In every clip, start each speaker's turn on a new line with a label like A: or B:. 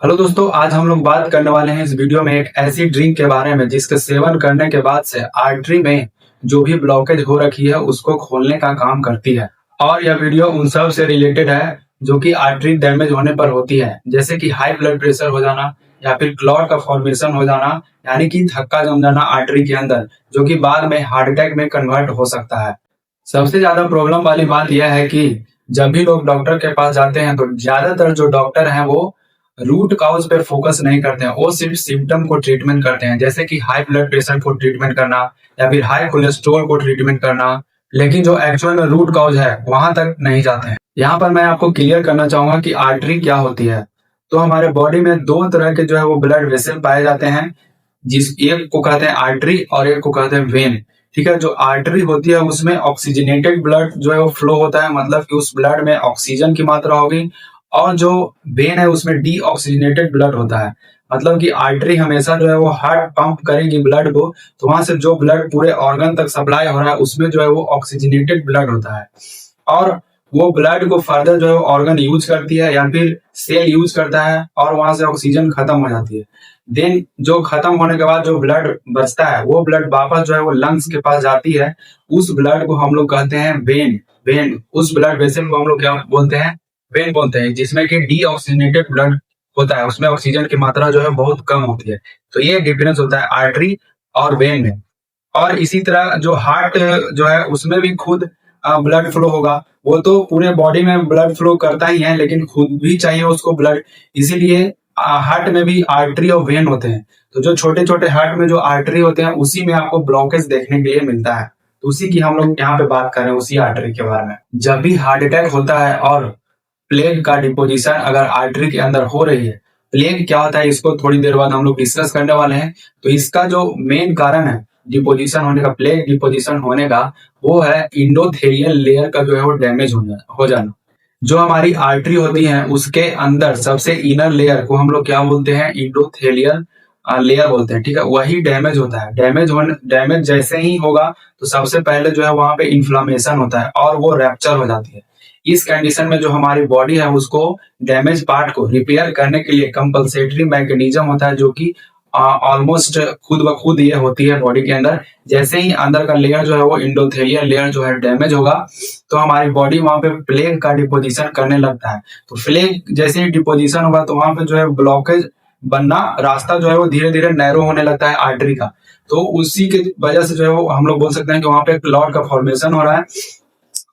A: Hello दोस्तों, आज हम लोग बात करने वाले हैं इस वीडियो में एक ऐसी ड्रिंक के बारे में जिसके सेवन करने के बाद से आर्टरी में जो भी ब्लॉकेज हो रखी है उसको खोलने का काम करती है। और यह वीडियो उन सब से रिलेटेड है जो कि आर्टरी डैमेज होने पर होती है, जैसे कि हाई ब्लड प्रेशर हो जाना या फिर क्लॉट का फॉर्मेशन हो जाना, यानी कि थक्का जम जाना आर्टरी के अंदर, जो कि बाद में हार्ट अटैक में कन्वर्ट हो सकता है। सबसे ज्यादा प्रॉब्लम वाली बात यह है कि जब भी लोग डॉक्टर के पास जाते हैं तो ज्यादातर जो डॉक्टर हैं वो रूट काउज पे फोकस नहीं करते हैं, वो सिर्फ सिम्टम को ट्रीटमेंट करते हैं, जैसे कि हाई ब्लड प्रेशर को ट्रीटमेंट करना या फिर हाई कोलेस्ट्रॉल को ट्रीटमेंट करना। लेकिन जो एक्चुअल में रूट काउज है वहां तक नहीं जाते हैं। यहाँ पर मैं आपको क्लियर करना चाहूंगा कि आर्टरी क्या होती है। तो हमारे बॉडी में दो तरह के जो है वो ब्लड वेसल पाए जाते हैं, जिस एक को कहते हैं आर्टरी और एक को कहते हैं वेन। ठीक है, जो आर्टरी होती है उसमें ऑक्सीजनेटेड ब्लड जो है वो फ्लो होता है, मतलब कि उस ब्लड में ऑक्सीजन की मात्रा होगी। और जो वेन है उसमें डीऑक्सीजनेटेड ब्लड होता है, मतलब कि आर्टरी हमेशा जो है वो हार्ट पंप करेगी ब्लड को, तो वहां से जो ब्लड पूरे ऑर्गन तक सप्लाई हो रहा है उसमें जो है वो ऑक्सीजनेटेड ब्लड होता है। और वो ब्लड को फर्दर जो है ऑर्गन यूज करती है या फिर सेल यूज करता है और वहां से ऑक्सीजन खत्म हो जाती है। देन जो खत्म होने के बाद जो ब्लड बचता है वो ब्लड वापस जो है वो लंग्स के पास जाती है। उस ब्लड को हम लोग कहते हैं वेन। वेन उस ब्लड वेसल को हम लोग क्या बोलते हैं? वेन बोलते हैं, जिसमें कि डीऑक्सीजनेटेड ब्लड होता है, उसमें ऑक्सीजन की मात्रा जो है बहुत कम होती है। तो ये डिफरेंस होता है आर्टरी और वेन में। और इसी तरह जो हार्ट जो है उसमें भी खुद ब्लड फ्लो होगा। वो तो पूरे बॉडी में ब्लड फ्लो करता ही है, लेकिन खुद भी चाहिए उसको ब्लड, इसीलिए हार्ट में भी आर्टरी और वेन होते हैं। तो जो छोटे छोटे हार्ट में जो आर्टरी होते हैं उसी में आपको ब्लॉकेज देखने के लिए मिलता है। तो उसी की हम लोग यहाँ पे बात कर रहे हैं, उसी आर्टरी के बारे में। जब भी हार्ट अटैक होता है और प्लेग का डिपोजिशन अगर आर्टरी के अंदर हो रही है, प्लेग क्या होता है इसको थोड़ी देर बाद हम लोग डिस्कस करने वाले हैं। तो इसका जो मेन कारण है डिपोजिशन होने का, प्लेग डिपोजिशन होने का, वो है इंडोथेलियल लेयर का जो है वो डैमेज हो जाना। जो हमारी आर्टरी होती है उसके अंदर सबसे इनर लेयर को हम लोग क्या बोलते हैं? इंडोथेलियल लेयर बोलते हैं। ठीक है, वही डैमेज होता है। डैमेज जैसे ही होगा तो सबसे पहले जो है वहां पे इन्फ्लामेशन होता है और वो रैप्चर हो जाती है। इस कंडीशन में जो हमारी बॉडी है उसको डैमेज पार्ट को रिपेयर करने के लिए कंपलसेटरी मैकेनिज्म होता है, जो कि ऑलमोस्ट खुद ब खुद ये होती है बॉडी के अंदर। जैसे ही अंदर का लेयर जो है वो इंडोथेलियल लेयर जो है डैमेज होगा तो हमारी बॉडी वहां पे प्लेग का डिपोजिशन करने लगता है। तो प्लेग जैसे ही डिपोजिशन होगा तो वहां पे जो है ब्लॉकेज बनना, रास्ता जो है वो धीरे धीरे नैरो होने लगता है आर्टरी का। तो उसी के वजह से जो है वो हम लोग बोल सकते हैं कि वहां पे क्लॉट का फॉर्मेशन हो रहा है।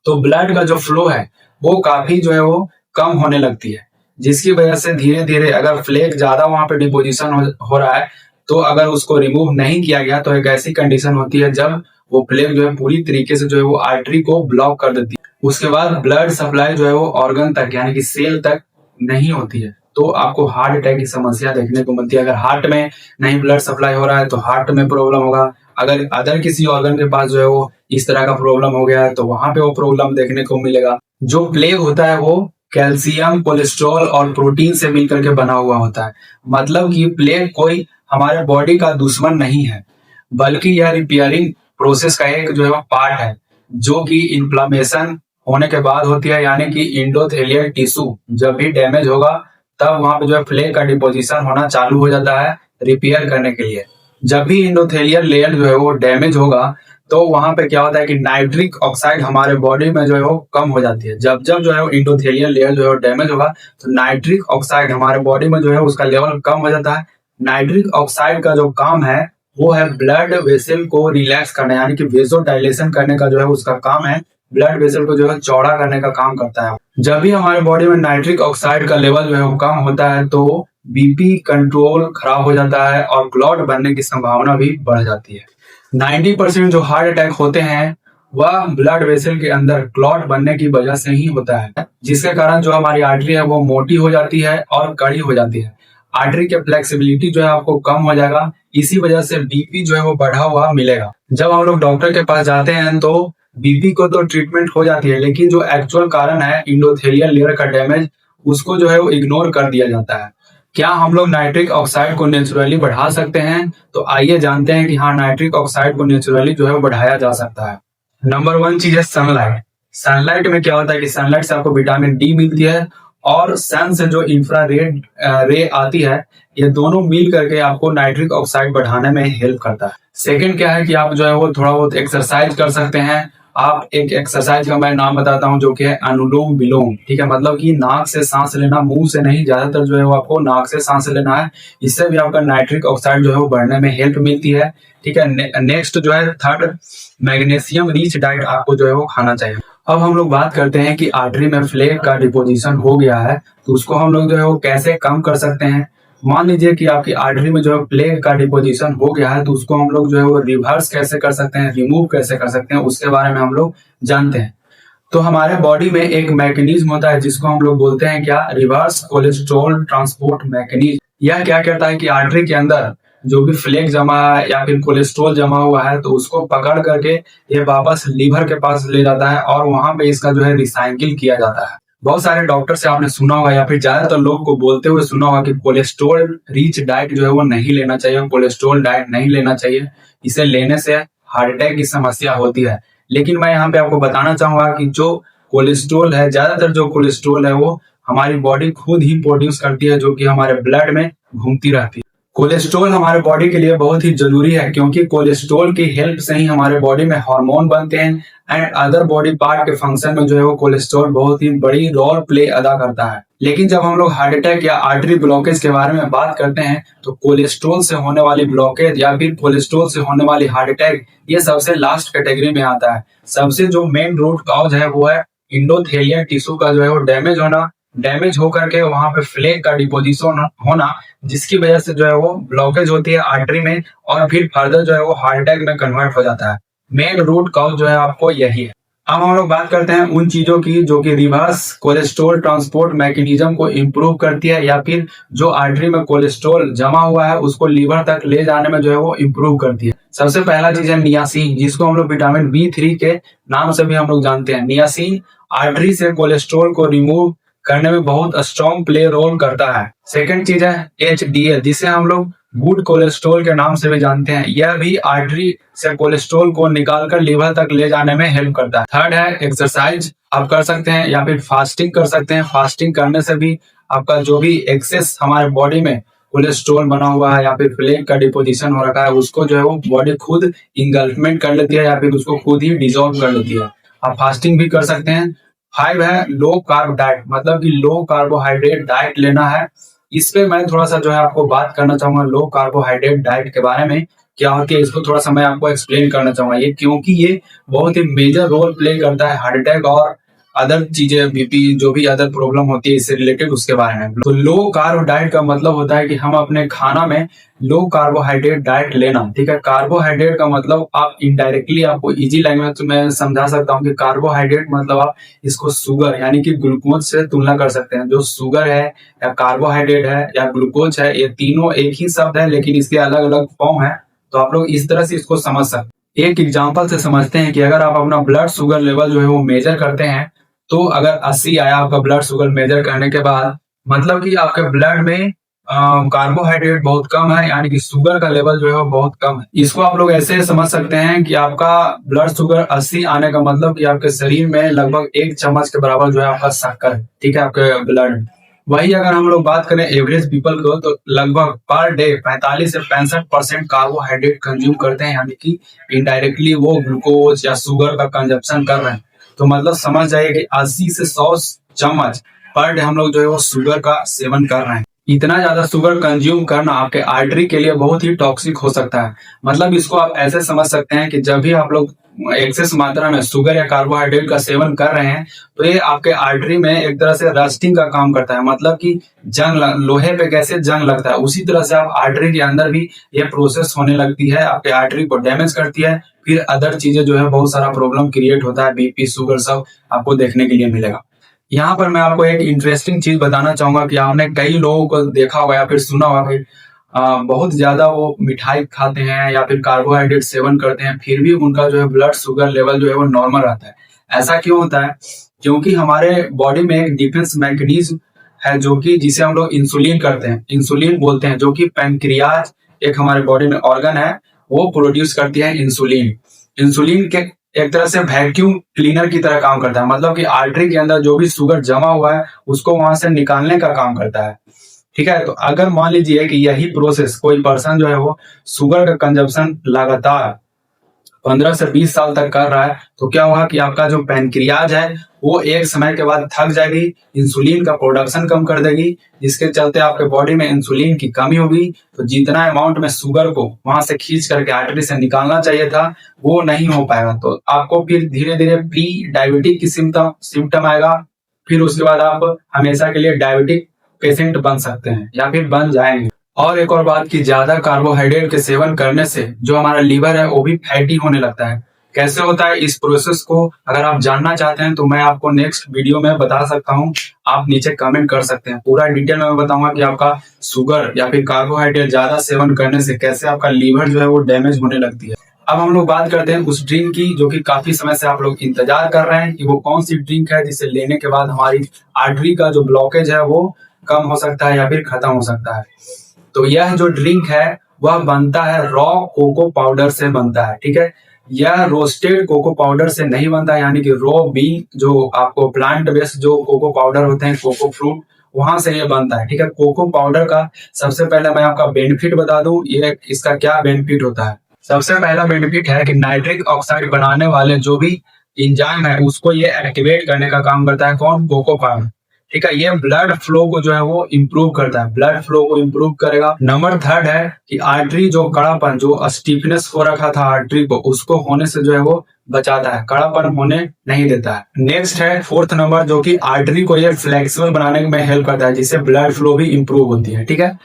A: तो ब्लड का जो फ्लो है वो काफी जो है वो कम होने लगती है, जिसकी वजह से धीरे धीरे अगर फ्लेक ज्यादा वहां पे डिपोजिशन हो रहा है तो अगर उसको रिमूव नहीं किया गया तो एक ऐसी कंडीशन होती है जब वो प्लेग जो है पूरी तरीके से जो है वो आर्टरी को ब्लॉक कर देती है। उसके बाद ब्लड सप्लाई जो है वो ऑर्गन तक यानी कि सेल तक नहीं होती है, तो आपको हार्ट अटैक की समस्या देखने को मिलती है। अगर हार्ट में नहीं ब्लड सप्लाई हो रहा है तो हार्ट में प्रॉब्लम होगा। अगर अदर किसी ऑर्गन के पास जो है वो इस तरह का प्रॉब्लम हो गया है तो वहां पे वो प्रॉब्लम देखने को मिलेगा। जो प्लेग होता है वो कैल्शियम, कोलेस्ट्रॉल और प्रोटीन से मिलकर के बना हुआ होता है। मतलब कि प्लेग कोई हमारे बॉडी का दुश्मन नहीं है, बल्कि यह रिपेयरिंग प्रोसेस का एक जो है पार्ट है, जो कि इन्फ्लामेशन होने के बाद होती है। यानी कि इंडोथेलियल टिश्यू जब भी डैमेज होगा तब वहां पे जो है प्लेग का डिपोजिशन होना चालू हो जाता है रिपेयर करने के लिए। जब भी इंडोथेलियल लेयर जो है वो डैमेज होगा तो वहां पे क्या होता है कि नाइट्रिक ऑक्साइड हमारे बॉडी में जो है वो कम हो जाती है। जब जब जो है इंडोथेलियल लेयर जो है डैमेज होगा तो नाइट्रिक ऑक्साइड हमारे बॉडी में जो है उसका लेवल कम हो जाता है। नाइट्रिक ऑक्साइड का जो काम है वो है ब्लड वेसल को रिलैक्स करना, यानी कि वेसो डायलेशन करने का जो है उसका काम है। ब्लड वेसल को जो है चौड़ा करने का काम करता है। जब भी हमारे बॉडी में नाइट्रिक ऑक्साइड का लेवल जो है वो कम होता है तो बीपी कंट्रोल खराब हो जाता है और क्लॉट बनने की संभावना भी बढ़ जाती है। 90% जो हार्ट अटैक होते हैं वह ब्लड वेसल के अंदर क्लॉट बनने की वजह से ही होता है, जिसके कारण जो हमारी आर्टरी है वो मोटी हो जाती है और कड़ी हो जाती है। आर्टरी के फ्लेक्सिबिलिटी जो है आपको कम हो जाएगा, इसी वजह से बीपी जो है वो बढ़ा हुआ मिलेगा। जब हम लोग डॉक्टर के पास जाते हैं तो बीपी को तो ट्रीटमेंट हो जाती है, लेकिन जो एक्चुअल कारण है इंडोथेलियल लेयर का डैमेज उसको जो है वो इग्नोर कर दिया जाता है। क्या हम लोग नाइट्रिक ऑक्साइड को नेचुरली बढ़ा सकते हैं? तो आइए जानते हैं कि हाँ, नाइट्रिक ऑक्साइड को नेचुरली जो है वो बढ़ाया जा सकता है। नंबर 1 चीज है सनलाइट। सनलाइट में क्या होता है कि सनलाइट से आपको विटामिन डी मिलती है और सन से जो इंफ्रारेड रे आती है, ये दोनों मिल करके आपको नाइट्रिक ऑक्साइड बढ़ाने में हेल्प करता है। सेकंड क्या है कि आप जो है वो थोड़ा बहुत एक्सरसाइज कर सकते हैं। आप एक एक्सरसाइज का मैं नाम बताता हूँ जो कि है अनुलोम विलोम। ठीक है, मतलब कि नाक से सांस लेना, मुंह से नहीं, ज्यादातर जो है वो आपको नाक से सांस लेना है। इससे भी आपका नाइट्रिक ऑक्साइड जो है वो बढ़ने में हेल्प मिलती है। ठीक है, नेक्स्ट जो है थर्ड, मैग्नीशियम रिच डाइट आपको जो है वो खाना चाहिए। अब हम लोग बात करते हैं कि आर्टरी में फ्लेक का डिपोजिशन हो गया है, तो उसको हम लोग जो है वो कैसे कम कर सकते हैं। मान लीजिए कि आपकी आर्टरी में जो है प्लेग का डिपोजिशन हो गया है, तो उसको हम लोग जो है वो रिवर्स कैसे कर सकते हैं, रिमूव कैसे कर सकते हैं, उसके बारे में हम लोग जानते हैं। तो हमारे बॉडी में एक मैकेनिज्म होता है जिसको हम लोग बोलते हैं क्या, रिवर्स कोलेस्ट्रॉल ट्रांसपोर्ट मैकेनिज्म। यह क्या करता है कि आर्टरी के अंदर जो भी फ्लेक जमा है या फिर कोलेस्ट्रॉल जमा हुआ है, तो उसको पकड़ करके ये वापस लीवर के पास ले जाता है और वहां पे इसका जो है रिसाइकिल किया जाता है। बहुत सारे डॉक्टर से आपने सुना होगा या फिर ज्यादातर लोग को बोलते हुए सुना होगा कि कोलेस्ट्रॉल रिच डाइट जो है वो नहीं लेना चाहिए, कोलेस्ट्रॉल डाइट नहीं लेना चाहिए, इसे लेने से हार्ट अटैक की समस्या होती है। लेकिन मैं यहाँ पे आपको बताना चाहूंगा कि जो कोलेस्ट्रॉल है, ज्यादातर जो कोलेस्ट्रॉल है वो हमारी बॉडी खुद ही प्रोड्यूस करती है, जो कि हमारे ब्लड में घूमती रहती है। कोलेस्ट्रॉल हमारे बॉडी के लिए बहुत ही जरूरी है, क्योंकि कोलेस्ट्रॉल की हेल्प से ही हमारे बॉडी में हार्मोन बनते हैं एंड अदर बॉडी पार्ट के फंक्शन में जो है वो कोलेस्ट्रॉल बहुत ही बड़ी रोल प्ले अदा करता है। लेकिन जब हम लोग हार्ट अटैक या आर्टरी ब्लॉकेज के बारे में बात करते हैं, तो कोलेस्ट्रॉल से होने वाली ब्लॉकेज या फिर कोलेस्ट्रॉल से होने वाली हार्ट अटैक, ये सबसे लास्ट कैटेगरी में आता है। सबसे जो मेन रूट कॉज है वो है इंडोथेलियल टिश्यू का जो है वो डैमेज होना, डैमेज होकर के वहां पे फ्लेक का डिपोजिशन होना, जिसकी वजह से जो है वो ब्लॉकेज होती है आर्टरी में और फिर फर्दर जो है वो हार्ट अटैक में कन्वर्ट हो जाता है। मेन रूट कॉज जो है आपको यही है। अब हम लोग बात करते हैं उन चीजों की जो कि रिवर्स कोलेस्ट्रॉल ट्रांसपोर्ट मैकेनिज्म को इम्प्रूव करती है या फिर जो आर्टरी में कोलेस्ट्रॉल जमा हुआ है उसको लीवर तक ले जाने में जो है वो इम्प्रूव करती है। सबसे पहला चीज है नियासिन, जिसको हम लोग विटामिन B3 के नाम से भी हम लोग जानते हैं। नियासिन आर्टरी से कोलेस्ट्रॉल को रिमूव करने में बहुत स्ट्रॉन्ग प्ले रोल करता है। सेकंड चीज है HDL, जिसे हम लोग गुड कोलेस्ट्रॉल के नाम से भी जानते हैं। यह भी आर्टरी से कोलेस्ट्रॉल को निकालकर लीवर तक ले जाने में हेल्प करता है। थर्ड है एक्सरसाइज, आप कर सकते हैं या फिर फास्टिंग कर सकते हैं। फास्टिंग करने से भी आपका जो भी एक्सेस हमारे बॉडी में कोलेस्ट्रॉल बना हुआ है या फिर फ्लेक का डिपोजिशन हो रखा है, उसको जो है वो बॉडी खुद इंगल्फमेंट कर लेती है या फिर उसको खुद ही डिसॉल्व कर लेती है। आप फास्टिंग भी कर सकते हैं। 5 है लो कार्ब डाइट, मतलब कि लो कार्बोहाइड्रेट डाइट लेना है। इस पे मैं थोड़ा सा जो है आपको बात करना चाहूंगा लो कार्बोहाइड्रेट डाइट के बारे में, क्या होती है इसको थोड़ा सा मैं आपको एक्सप्लेन करना चाहूंगा ये, क्योंकि ये बहुत ही मेजर रोल प्ले करता है हार्ट अटैक और अदर चीजें, बीपी, जो भी अदर प्रॉब्लम होती है इससे रिलेटेड, उसके बारे में। तो लो कार्ब डाइट का मतलब होता है कि हम अपने खाना में लो कार्बोहाइड्रेट डाइट लेना। ठीक है, कार्बोहाइड्रेट का मतलब आप इनडायरेक्टली आपको इजी लैंग्वेज में समझा सकता हूँ कि कार्बोहाइड्रेट मतलब आप इसको शुगर यानी कि ग्लूकोज से तुलना कर सकते हैं। जो शुगर है या कार्बोहाइड्रेट है या ग्लूकोज है, ये तीनों एक ही शब्द है लेकिन इसके अलग अलग फॉर्म है। तो आप लोग इस तरह से इसको समझ सकते हैं। एक एग्जाम्पल से समझते हैं कि अगर आप अपना ब्लड शुगर लेवल जो है वो मेजर करते हैं, तो अगर 80 आया आपका ब्लड शुगर मेजर करने के बाद, मतलब कि आपके ब्लड में कार्बोहाइड्रेट बहुत कम है, यानी कि शुगर का लेवल जो है वो बहुत कम है। इसको आप लोग ऐसे समझ सकते हैं कि आपका ब्लड शुगर 80 आने का मतलब कि आपके शरीर में लगभग 1 चम्मच के बराबर जो है आपका शक्कर है। ठीक है, आपके ब्लड में। वही अगर हम लोग बात करें एवरेज पीपल को, तो लगभग पर डे 45 से 65% कार्बोहाइड्रेट कंज्यूम करते हैं, यानी कि इनडायरेक्टली वो ग्लूकोज या शुगर का कंजप्शन कर रहे हैं। तो मतलब समझ जाइए कि 80 से 100 चम्मच पर डे हम लोग जो है वो शुगर का सेवन कर रहे हैं। इतना ज्यादा शुगर कंज्यूम करना आपके आर्टरी के लिए बहुत ही टॉक्सिक हो सकता है। मतलब इसको आप ऐसे समझ सकते हैं कि जब भी आप लोग एक्सेस मात्रा में शुगर या कार्बोहाइड्रेट का सेवन कर रहे हैं, तो ये आपके आर्टरी में एक तरह से रस्टिंग का काम करता है। मतलब कि जंग, लोहे पे कैसे जंग लगता है, उसी तरह से आप आर्टरी के अंदर भी ये प्रोसेस होने लगती है, आपके आर्टरी को डैमेज करती है। फिर अदर चीजें जो है बहुत सारा प्रॉब्लम क्रिएट होता है, बीपी, शुगर सब आपको देखने के लिए मिलेगा। यहाँ पर मैं आपको एक इंटरेस्टिंग चीज बताना चाहूंगा कि आपने कई लोगों को देखा होगा या फिर सुना होगा कि बहुत ज्यादा वो मिठाई खाते हैं या फिर कार्बोहाइड्रेट सेवन करते हैं, फिर भी उनका जो है ब्लड शुगर लेवल जो है वो नॉर्मल रहता है। ऐसा क्यों होता है? क्योंकि हमारे बॉडी में एक डिफेंस मैकेनिज्म है जो कि जिसे हम लोग इंसुलिन करते हैं, इंसुलिन बोलते हैं, जो कि पैंक्रियाज एक हमारे बॉडी में ऑर्गन है, वो प्रोड्यूस करती है इंसुलिन। इंसुलिन के एक तरह से वैक्यूम क्लीनर की तरह काम करता है। मतलब कि आर्टरी के अंदर जो भी शुगर जमा हुआ है उसको वहां से निकालने का काम करता है। ठीक है, तो अगर मान लीजिए कि यही प्रोसेस कोई पर्सन जो है वो शुगर का कंजप्शन लगातार 15 से 20 साल तक कर रहा है, तो क्या होगा कि आपका जो पैनक्रियाज है वो एक समय के बाद थक जाएगी, इंसुलिन का प्रोडक्शन कम कर देगी, जिसके चलते आपके बॉडी में इंसुलिन की कमी होगी। तो जितना अमाउंट में शुगर को वहां से खींच करके आर्टरी से निकालना चाहिए था वो नहीं हो पाएगा। तो आपको फिर धीरे धीरे प्री डायबिटिक की सिम्टम आएगा। फिर उसके बाद आप हमेशा के लिए डायबिटिक पेशेंट बन सकते हैं या फिर बन जाएंगे। और एक और बात की ज्यादा कार्बोहाइड्रेट के सेवन करने से जो हमारा लीवर है वो भी फैटी होने लगता है। कैसे होता है इस प्रोसेस को अगर आप जानना चाहते हैं तो मैं आपको नेक्स्ट वीडियो में बता सकता हूं। आप नीचे कमेंट कर सकते हैं, पूरा डिटेल में बताऊंगा कि आपका शुगर या फिर कार्बोहाइड्रेट ज्यादा सेवन करने से कैसे आपका लीवर जो है वो डैमेज होने लगती है। अब हम लोग बात करते हैं उस ड्रिंक की जो कि काफी समय से आप लोग इंतजार कर रहे हैं कि वो कौन सी ड्रिंक है जिसे लेने के बाद हमारी आर्टरी का जो ब्लॉकेज है वो कम हो सकता है या फिर खत्म हो सकता है। तो यह जो ड्रिंक है वह बनता है रॉ कोको पाउडर से बनता है। ठीक है, यह रोस्टेड कोको पाउडर से नहीं बनता है, यानी कि रॉ बीन जो आपको प्लांट बेस्ड जो कोको पाउडर होते हैं कोको फ्रूट वहां से ये बनता है। ठीक है, कोको पाउडर का सबसे पहले मैं आपका बेनिफिट बता दूं, ये इसका क्या बेनिफिट होता है। सबसे पहला बेनिफिट है कि नाइट्रिक ऑक्साइड बनाने वाले जो भी इंजाइम है उसको ये एक्टिवेट करने का काम करता है। कौन? Cocoa powder. ठीक है, ये ब्लड फ्लो को जो है वो इम्प्रूव करता है, ब्लड फ्लो को इम्प्रूव करेगा। नंबर थर्ड है कि आर्टरी जो कड़ापन जो स्टीफनेस हो रखा था आर्टरी को उसको होने से जो है वो बचाता है, कड़ापन होने नहीं देता है। नेक्स्ट है फोर्थ नंबर जो कि आर्टरी को ये फ्लेक्सिबल बनाने में हेल्प करता है, जिससे ब्लड फ्लो भी इम्प्रूव होती है। ठीक है,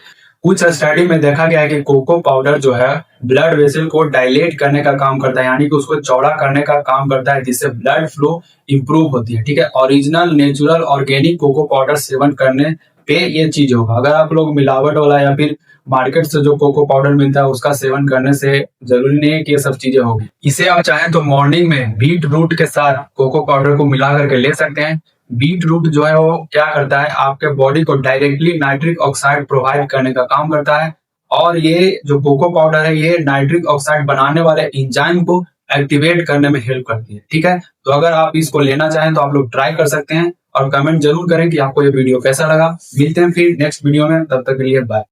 A: कुछ स्टडी में देखा गया है कि कोको पाउडर जो है ब्लड वेसल को डायलेट करने का काम करता है, यानी कि उसको चौड़ा करने का काम करता है, जिससे ब्लड फ्लो इंप्रूव होती है। ठीक है, original natural organic cocoa powder सेवन करने पे ये चीज होगा। अगर आप लोग मिलावट वाला या फिर मार्केट से जो कोको पाउडर मिलता है उसका सेवन करने से जरूरी नहीं है कि ये सब चीजें होगी। इसे आप चाहें तो मॉर्निंग में बीट रूट के साथ कोको पाउडर को मिला करके ले सकते हैं। बीट रूट जो है वो क्या करता है, आपके बॉडी को डायरेक्टली नाइट्रिक ऑक्साइड प्रोवाइड करने का काम करता है, और ये जो कोको पाउडर है ये नाइट्रिक ऑक्साइड बनाने वाले एंजाइम को एक्टिवेट करने में हेल्प करती है। ठीक है, तो अगर आप इसको लेना चाहें तो आप लोग ट्राई कर सकते हैं और कमेंट जरूर करें कि आपको ये वीडियो कैसा लगा। मिलते हैं फिर नेक्स्ट वीडियो में, तब तक के लिए बाय।